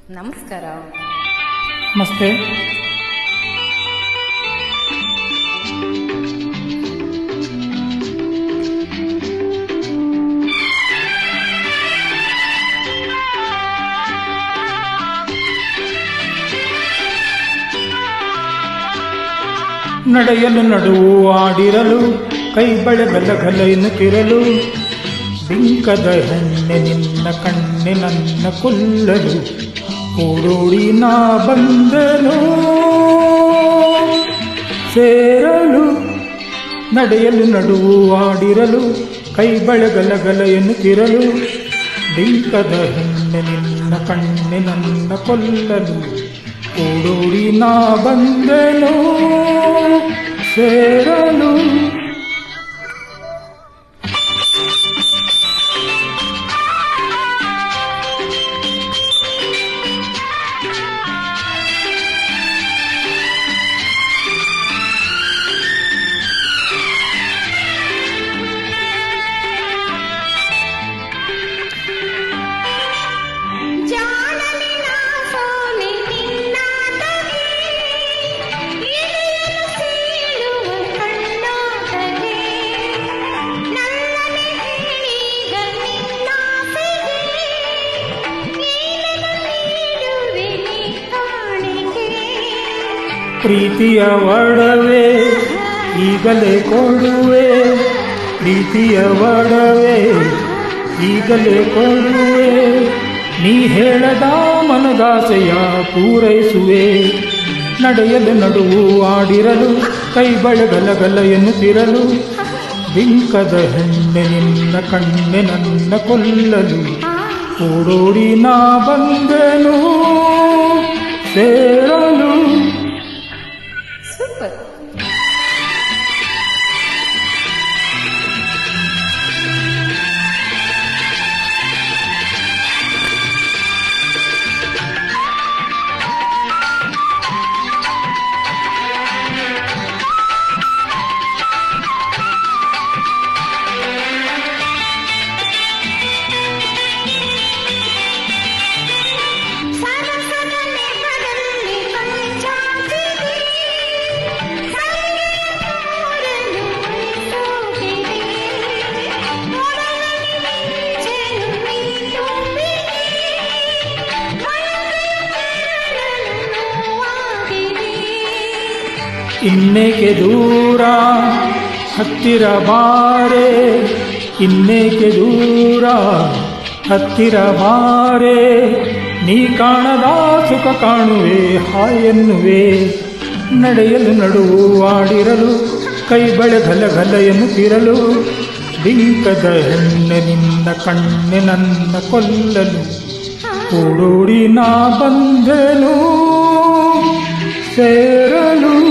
ನಮಸ್ಕಾರ. ನಮಸ್ತೆ. ನಡೆಯಲು ನಡುವು ಆಡಿರಲು ಕೈ ಬಳೆ ಗಲ ಎನ್ನುತ್ತಿರಲು ಬಿಂಕದ ಹೆಣ್ಣೆ ನಿನ್ನ ಕಣ್ಣೆ ನನ್ನ ಕೊಲ್ಲಲು ಓಡೋಡಿ ನಾ ಬಂದನು ಸೇರಲು. ನಡೆಯಲು ನಡುವು ಆಡಿರಲು ಕೈ ಬಳೆ ಗಲ ಎನ್ನುತ್ತಿರಲು ಬಿಂಕದ ಹೆಣ್ಣೆ ನಿನ್ನ ಕಣ್ಣೆ ನನ್ನ ಕೊಲ್ಲಲು ಓಡೋಡಿ ನಾ ಬಂದನು ಸೇರಲು. ಪ್ರೀತಿಯ ಒಡವೆ ಈಗಲೇ ಕೊಡುವೆ, ಪ್ರೀತಿಯ ಒಡವೆ ಈಗಲೇ ಕೊಡುವೆ, ನೀ ಹೇಳದ ಮನದಾಸೆಯ ಪೂರೈಸುವೆ. ನಡೆಯಲು ನಡುವು ಆಡಿರಲು ಕೈ ಬಳೆ ಗಲ ಎನ್ನುತ್ತಿರಲು ಬಿಂಕದ ಹೆಣ್ಣೆ ನಿನ್ನ ಕಣ್ಣೆ ನನ್ನ ಕೊಲ್ಲಲು ಓಡೋಡಿ ನಾ ಬಂದೆನು ಸೇರಲು. ಸೂಪರ್. ಇನ್ನೇಕೆ ದೂರ ಹತ್ತಿರ ಬಾರೆ, ಇನ್ನೇಕೆ ದೂರ ಹತ್ತಿರ ಬಾರೆ, ನೀ ಕಾಣದ ಸುಖ ಕಾಣುವೆ ಹಾಯೆನ್ನುವೆ. ನಡೆಯಲು ನಡುವು ಆಡಿರಲು ಕೈ ಬಳೆ ಗಲ ಎನ್ನುತ್ತಿರಲು ಬಿಂಕದ ಹೆಣ್ಣೆ ನಿನ್ನ ಕಣ್ಣೆ ನನ್ನ ಕೊಲ್ಲಲು ಓಡೋಡಿ ನಾ ಬಂದೆನು ಸೇರಲು.